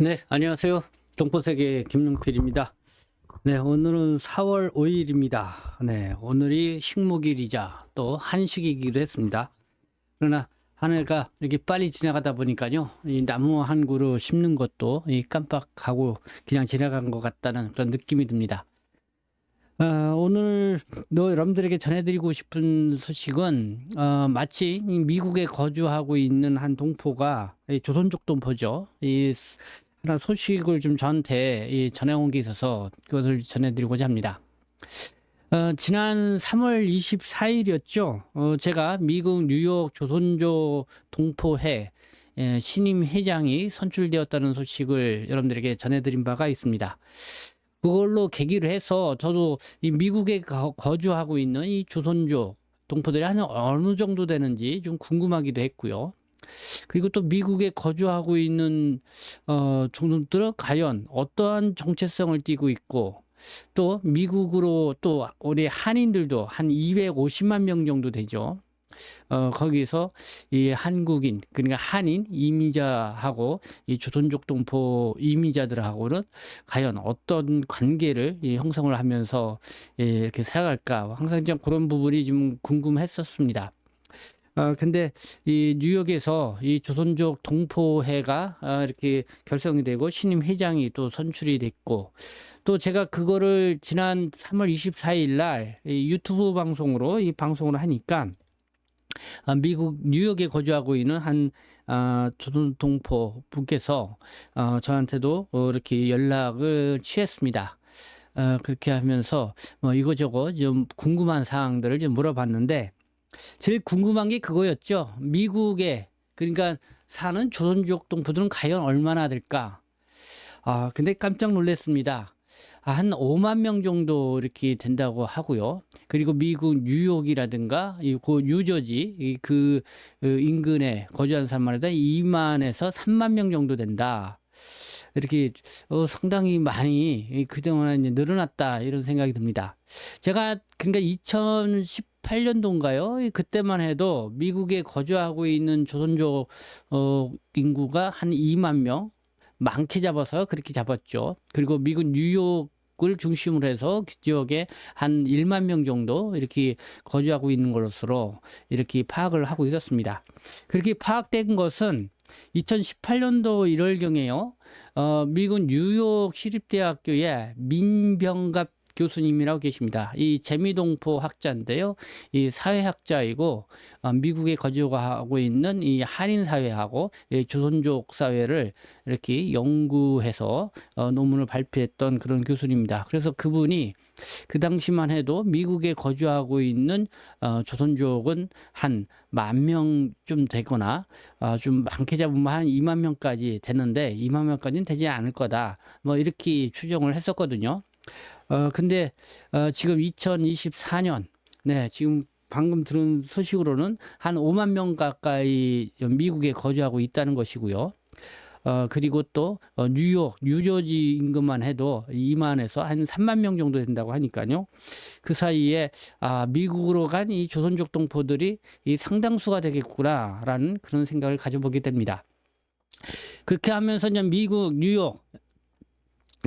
네, 안녕하세요. 동포세계 김용필입니다. 네, 오늘은 4월 5일입니다. 네, 오늘이 식목일이자 또 한식이기도 했습니다. 그러나 한 해가 이렇게 빨리 지나가다 보니까요, 이 나무 한 그루 심는 것도 깜빡하고 그냥 지나간 것 같다는 그런 느낌이 듭니다. 오늘 여러분들에게 전해드리고 싶은 소식은 마치 이 미국에 거주하고 있는 한 동포가 조선족 동포죠. 이 하나 소식을 좀 저한테 전해온 게 있어서 그것을 전해드리고자 합니다. 지난 3월 24일이었죠. 제가 미국 뉴욕 조선족 동포회 신임 회장이 선출되었다는 소식을 여러분들에게 전해드린 바가 있습니다. 그걸로 계기로 해서 저도 이 미국에 거주하고 있는 이 조선족 동포들이 한 어느 정도 되는지 좀 궁금하기도 했고요. 그리고 또 미국에 거주하고 있는 종족들은 과연 어떠한 정체성을 띠고 있고, 또 미국으로 또 우리 한인들도 한 250만 명 정도 되죠. 거기서 이 한국인, 그러니까 한인 이민자하고 이 조선족 동포 이민자들하고는 과연 어떤 관계를 형성을 하면서 이렇게 살아갈까, 항상 좀 그런 부분이 좀 궁금했었습니다. 근데 이 뉴욕에서 이 조선족 동포회가 이렇게 결성이 되고 신임 회장이 또 선출이 됐고, 또 제가 그거를 지난 3월 24일 날 유튜브 방송으로 이 방송을 하니까 미국 뉴욕에 거주하고 있는 한 조선 동포 분께서 저한테도 이렇게 연락을 취했습니다. 그렇게 하면서 뭐 이거저거 좀 궁금한 사항들을 좀 물어봤는데, 제일 궁금한 게 그거였죠. 미국에 그러니까 사는 조선족 동포들은 과연 얼마나 될까? 근데 깜짝 놀랐습니다. 한 5만 명 정도 이렇게 된다고 하고요. 그리고 미국 뉴욕이라든가 그 뉴저지 그 인근에 거주하는 사람만 해도 2만에서 3만 명 정도 된다. 이렇게 상당히 많이 그동안 이제 늘어났다, 이런 생각이 듭니다. 제가 그러니까 2018년도인가요? 그때만 해도 미국에 거주하고 있는 조선족 인구가 한 2만 명, 많게 잡아서 그렇게 잡았죠. 그리고 미국 뉴욕을 중심으로 해서 그 지역에 한 1만 명 정도 이렇게 거주하고 있는 것으로 이렇게 파악을 하고 있었습니다. 그렇게 파악된 것은 2018년도 1월경에요. 미국 뉴욕 시립대학교의 민병갑 교수님이라고 계십니다. 이 재미동포 학자인데요. 이 사회학자이고 미국에 거주하고 있는 이 한인 사회하고 이 조선족 사회를 이렇게 연구해서 논문을 발표했던 그런 교수님입니다. 그래서 그분이 그 당시만 해도 미국에 거주하고 있는 조선족은 한 10,000명 좀 되거나 좀 많게 잡으면 한 2만 명까지 되는데 2만 명까지는 되지 않을 거다, 뭐 이렇게 추정을 했었거든요. 근데 지금 2024년, 네, 지금 방금 들은 소식으로는 한 5만 명 가까이 미국에 거주하고 있다는 것이고요. 그리고 또 뉴욕, 뉴저지 인근만 해도 2만에서 한 3만 명 정도 된다고 하니까요. 그 사이에 미국으로 간 이 조선족 동포들이 이 상당수가 되겠구나라는 그런 생각을 가져보게 됩니다. 그렇게 하면서 이제 미국 뉴욕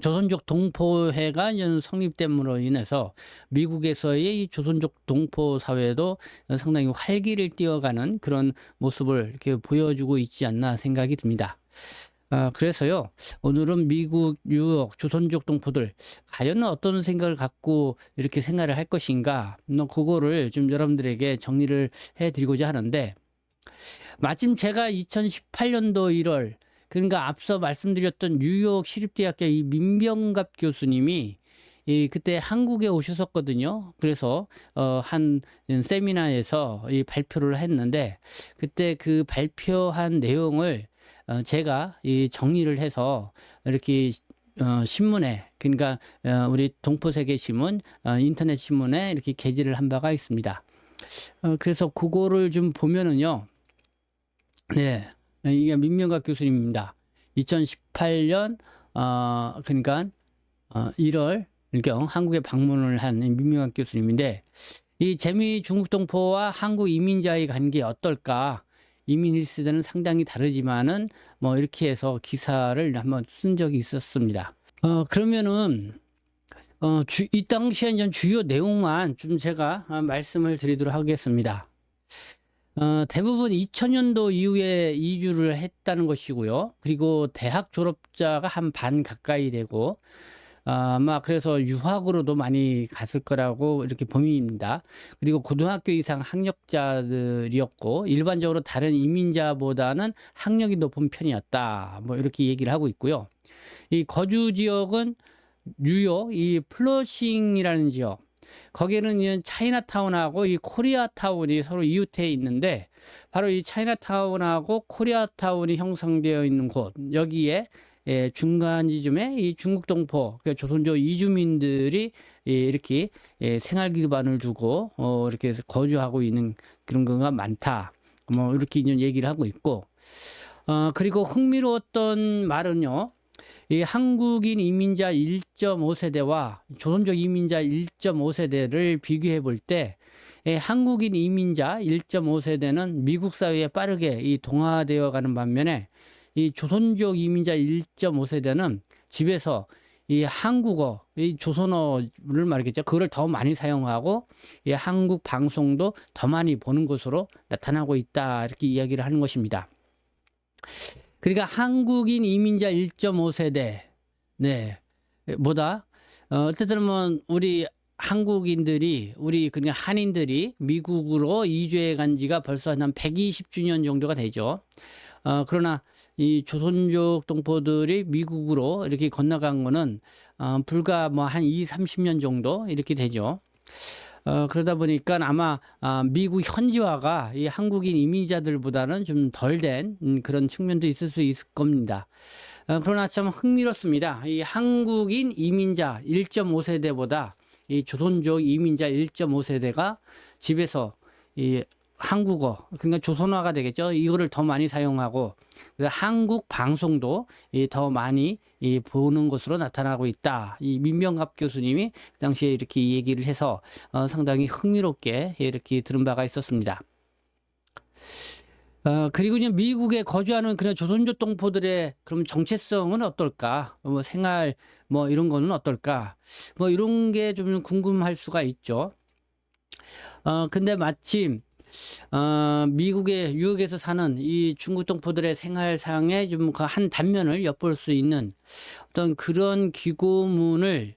조선족 동포회가 이제 성립됨으로 인해서 미국에서의 이 조선족 동포 사회도 상당히 활기를 띠어가는 그런 모습을 이렇게 보여주고 있지 않나 생각이 듭니다. 그래서요, 오늘은 미국 뉴욕 조선족 동포들 과연 어떤 생각을 갖고 이렇게 생활을 할 것인가, 그거를 좀 여러분들에게 정리를 해드리고자 하는데, 마침 제가 2018년도 1월, 그러니까 앞서 말씀드렸던 뉴욕 시립대학교 이 민병갑 교수님이 그때 한국에 오셨었거든요. 그래서 한 세미나에서 이 발표를 했는데, 그때 그 발표한 내용을 제가 이 정리를 해서 이렇게 신문에, 그러니까 우리 동포세계신문 인터넷 신문에 이렇게 게재를 한 바가 있습니다. 그래서 그거를 좀 보면은요, 네, 이게 민명갑 교수님입니다. 2018년 그러니까 1월경 한국에 방문을 한 민명갑 교수님인데, 이 재미 중국 동포와 한국 이민자의 관계 어떨까? 이민 1세대는 상당히 다르지만은 뭐 이렇게 해서 기사를 한번 쓴 적이 있었습니다. 그러면은 이 당시에 이제 주요 내용만 좀 제가 말씀을 드리도록 하겠습니다. 대부분 2000년도 이후에 이주를 했다는 것이고요. 그리고 대학 졸업자가 한 반 가까이 되고, 아마 그래서 유학으로도 많이 갔을 거라고 이렇게 보입니다. 그리고 고등학교 이상 학력자들이었고, 일반적으로 다른 이민자보다는 학력이 높은 편이었다. 뭐 이렇게 얘기를 하고 있고요. 이 거주 지역은 뉴욕 이 플러싱이라는 지역, 거기는 이 차이나타운하고 이 코리아타운이 서로 이웃해 있는데, 바로 이 차이나타운하고 코리아타운이 형성되어 있는 곳, 여기에 중간 지점에 이 중국 동포, 조선족 이주민들이 이렇게 생활 기반을 두고 이렇게 해서 거주하고 있는 그런 거가 많다. 뭐 이렇게 이제 얘기를 하고 있고, 그리고 흥미로웠던 말은요. 이 한국인 이민자 1.5세대와 조선족 이민자 1.5세대를 비교해 볼 때, 한국인 이민자 1.5세대는 미국 사회에 빠르게 이 동화되어 가는 반면에, 이 조선족 이민자 1.5세대는 집에서 이 한국어, 이 조선어를 말하겠죠. 그걸 더 많이 사용하고, 이 한국 방송도 더 많이 보는 것으로 나타나고 있다. 이렇게 이야기를 하는 것입니다. 그러니까 한국인 이민자 1.5세대, 네, 보다, 어쨌든 뭐, 우리 한국인들이, 그러니까 한인들이 미국으로 이주해 간 지가 벌써 한 120주년 정도가 되죠. 그러나 이 조선족 동포들이 미국으로 이렇게 건너간 거는, 불과 뭐 한 30년 정도 이렇게 되죠. 그러다 보니까 아마 미국 현지화가 이 한국인 이민자들보다는 좀 덜 된 그런 측면도 있을 수 있을 겁니다. 그러나 참 흥미롭습니다. 이 한국인 이민자 1.5세대보다 이 조선족 이민자 1.5세대가 집에서 이 한국어, 그러니까 조선어가 되겠죠. 이거를 더 많이 사용하고, 한국 방송도 더 많이 보는 것으로 나타나고 있다. 이 민병갑 교수님이 그 당시에 이렇게 얘기를 해서 상당히 흥미롭게 이렇게 들은 바가 있었습니다. 그리고 이제 미국에 거주하는 그런 조선족 동포들의 그럼 정체성은 어떨까? 뭐 생활 뭐 이런 거는 어떨까? 뭐 이런 게 좀 궁금할 수가 있죠. 근데 마침 미국의 뉴욕에서 사는 이 중국 동포들의 생활상에 좀 한 단면을 엿볼 수 있는 어떤 그런 기고문을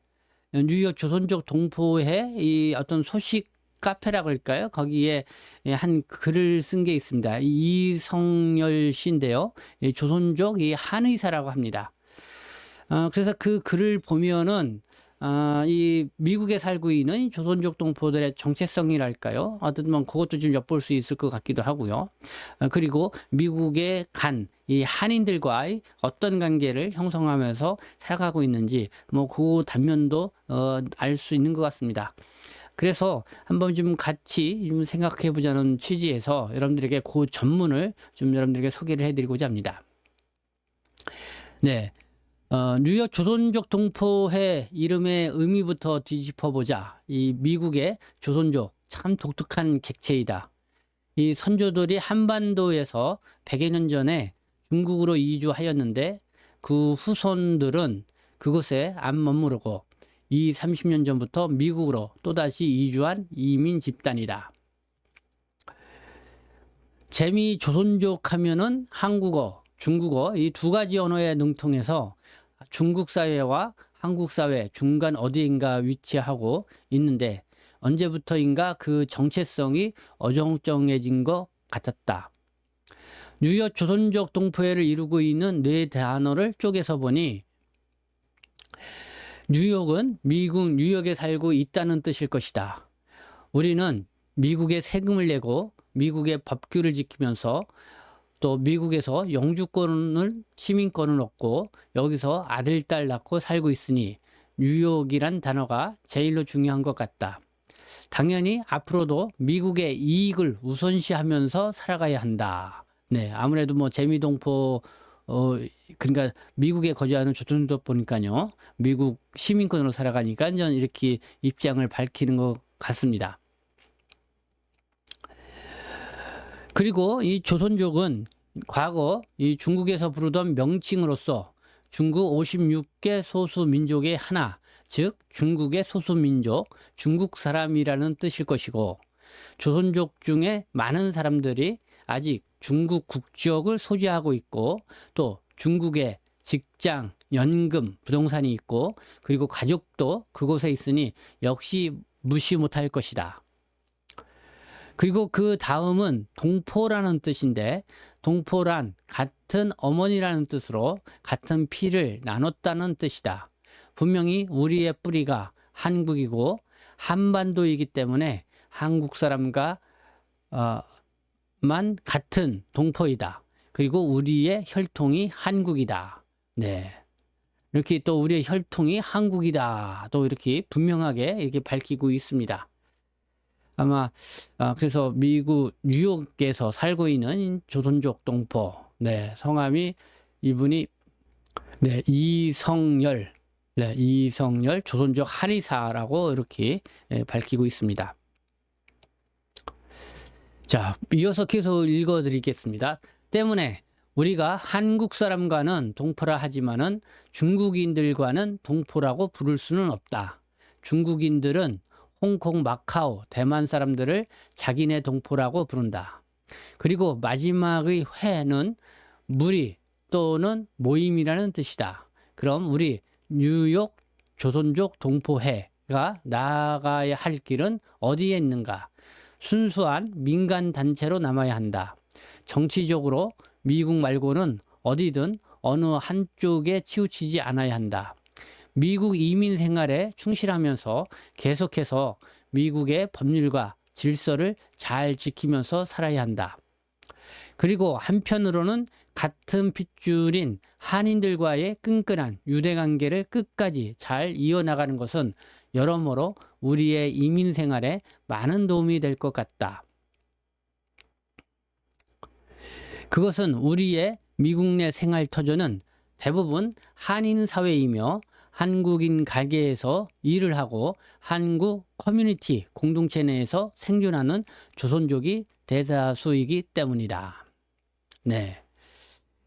뉴욕 조선족 동포회 이 어떤 소식 카페라고 할까요? 거기에 한 글을 쓴 게 있습니다. 이성열 씨인데요. 조선족 이 한의사라고 합니다. 그래서 그 글을 보면은 이 미국에 살고 있는 조선족 동포들의 정체성이랄까요? 어떤 뭐 그것도 좀 엿볼 수 있을 것 같기도 하고요. 그리고 미국에 간 이 한인들과의 어떤 관계를 형성하면서 살아가고 있는지 뭐 그 단면도 알 수 있는 것 같습니다. 그래서 한번 좀 같이 좀 생각해 보자는 취지에서 여러분들에게 그 전문을 좀 여러분들에게 소개를 해드리고자 합니다. 네. 뉴욕 조선족 동포회 이름의 의미부터 뒤집어보자. 이 미국의 조선족 참 독특한 객체이다. 이 선조들이 한반도에서 100여 년 전에 중국으로 이주하였는데 그 후손들은 그곳에 안 머무르고 30년 전부터 미국으로 또다시 이주한 이민 집단이다. 재미 조선족 하면은 한국어, 중국어 이 두 가지 언어에 능통해서 중국 사회와 한국 사회 중간 어디인가 위치하고 있는데 언제부터인가 그 정체성이 어정쩡해진 것 같았다. 뉴욕 조선족 동포회를 이루고 있는 네 단어를 쪼개서 보니 뉴욕은 미국 뉴욕에 살고 있다는 뜻일 것이다. 우리는 미국에 세금을 내고 미국의 법규를 지키면서 또 미국에서 영주권을 시민권을 얻고 여기서 아들, 딸 낳고 살고 있으니 뉴욕이란 단어가 제일로 중요한 것 같다. 당연히 앞으로도 미국의 이익을 우선시하면서 살아가야 한다. 네, 아무래도 뭐 재미동포 그러니까 미국에 거주하는 조선족 보니까요, 미국 시민권으로 살아가니까 전 이렇게 입장을 밝히는 것 같습니다. 그리고 이 조선족은 과거 이 중국에서 부르던 명칭으로서 중국 56개 소수민족의 하나, 즉 중국의 소수민족, 중국 사람이라는 뜻일 것이고, 조선족 중에 많은 사람들이 아직 중국 국적을 소지하고 있고, 또 중국에 직장, 연금, 부동산이 있고, 그리고 가족도 그곳에 있으니 역시 무시 못할 것이다. 그리고 그 다음은 동포라는 뜻인데, 동포란 같은 어머니라는 뜻으로 같은 피를 나눴다는 뜻이다. 분명히 우리의 뿌리가 한국이고 한반도이기 때문에 한국 사람과 만 같은 동포이다. 그리고 우리의 혈통이 한국이다. 네. 이렇게 또 우리의 혈통이 한국이다. 또 이렇게 분명하게 이렇게 밝히고 있습니다. 아마 그래서 미국 뉴욕에서 살고 있는 조선족 동포, 네, 성함이 이분이 네, 이성열, 네, 이성열 조선족 한의사라고 이렇게 밝히고 있습니다. 자, 이어서 계속 읽어드리겠습니다. 때문에 우리가 한국 사람과는 동포라 하지만은 중국인들과는 동포라고 부를 수는 없다. 중국인들은 홍콩, 마카오, 대만 사람들을 자기네 동포라고 부른다. 그리고 마지막의 회는 무리 또는 모임이라는 뜻이다. 그럼 우리 뉴욕 조선족 동포회가 나아가야 할 길은 어디에 있는가? 순수한 민간 단체로 남아야 한다. 정치적으로 미국 말고는 어디든 어느 한쪽에 치우치지 않아야 한다. 미국 이민 생활에 충실하면서 계속해서 미국의 법률과 질서를 잘 지키면서 살아야 한다. 그리고 한편으로는 같은 핏줄인 한인들과의 끈끈한 유대관계를 끝까지 잘 이어나가는 것은 여러모로 우리의 이민 생활에 많은 도움이 될 것 같다. 그것은 우리의 미국 내 생활 터전은 대부분 한인 사회이며 한국인 가게에서 일을 하고 한국 커뮤니티 공동체 내에서 생존하는 조선족이 대다수이기 때문이다. 네.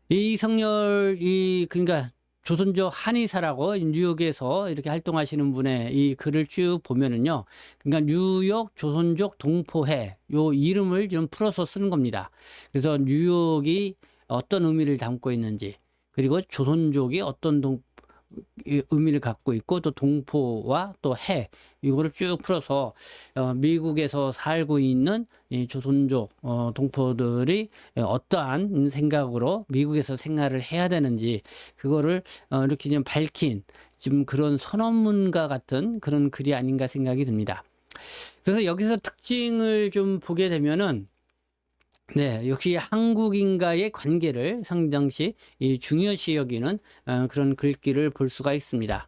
이성열이 그러니까 조선족 한의사라고 뉴욕에서 이렇게 활동하시는 분의 이 글을 쭉 보면은요. 그러니까 뉴욕 조선족 동포회 요 이름을 좀 풀어서 쓰는 겁니다. 그래서 뉴욕이 어떤 의미를 담고 있는지, 그리고 조선족이 어떤 의미를 갖고 있고, 또 동포와 또 해 이거를 쭉 풀어서 미국에서 살고 있는 이 조선족 동포들이 어떠한 생각으로 미국에서 생활을 해야 되는지 그거를 이렇게 좀 밝힌 지금 그런 선언문과 같은 그런 글이 아닌가 생각이 듭니다. 그래서 여기서 특징을 좀 보게 되면은 네, 역시 한국인과의 관계를 상당시 중요시 여기는 그런 글귀를 볼 수가 있습니다.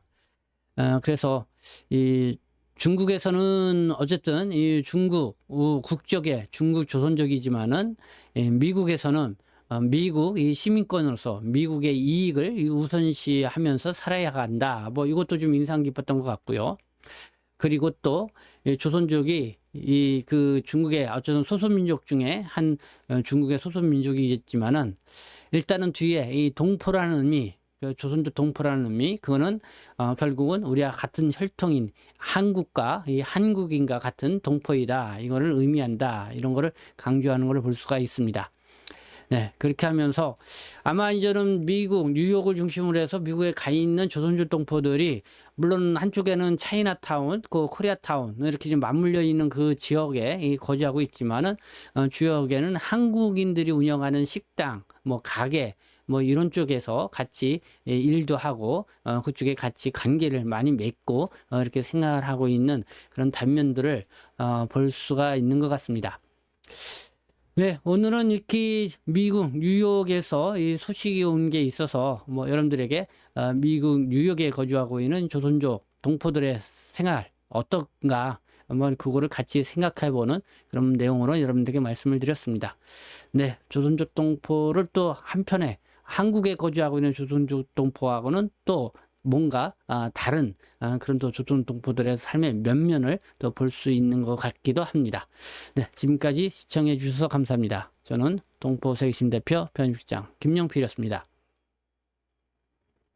그래서 이 중국에서는 어쨌든 이 중국 국적의 중국 조선족이지만은 미국에서는 미국 이 시민권으로서 미국의 이익을 우선시하면서 살아야 한다. 뭐 이것도 좀 인상 깊었던 것 같고요. 그리고 또 조선족이 그 중국의 어쩌면 소수민족 중에 한 중국의 소수민족이겠지만은 일단은 뒤에 이 동포라는 의미, 그 조선족 동포라는 의미, 그거는 결국은 우리와 같은 혈통인 한국과 이 한국인과 같은 동포이다. 이거를 의미한다. 이런 거를 강조하는 걸 볼 수가 있습니다. 네, 그렇게 하면서 아마 이제는 미국, 뉴욕을 중심으로 해서 미국에 가 있는 조선족 동포들이 물론 한쪽에는 차이나타운, 그 코리아타운 이렇게 좀 맞물려 있는 그 지역에 거주하고 있지만은 지역에는 한국인들이 운영하는 식당, 뭐 가게, 뭐 이런 쪽에서 같이 일도 하고 그쪽에 같이 관계를 많이 맺고 이렇게 생활을 하고 있는 그런 단면들을 볼 수가 있는 것 같습니다. 네, 오늘은 이렇게 미국 뉴욕에서 이 소식이 온 게 있어서 뭐 여러분들에게 미국 뉴욕에 거주하고 있는 조선족 동포들의 생활 어떤가 한번 그거를 같이 생각해보는 그런 내용으로 여러분들에게 말씀을 드렸습니다. 네, 조선족 동포를 또 한편에 한국에 거주하고 있는 조선족 동포하고는 또 뭔가 다른 그런 또 조선 동포들의 삶의 면면을 또 볼 수 있는 것 같기도 합니다. 네, 지금까지 시청해 주셔서 감사합니다. 저는 동포세계신 대표 편집장 김영필이었습니다.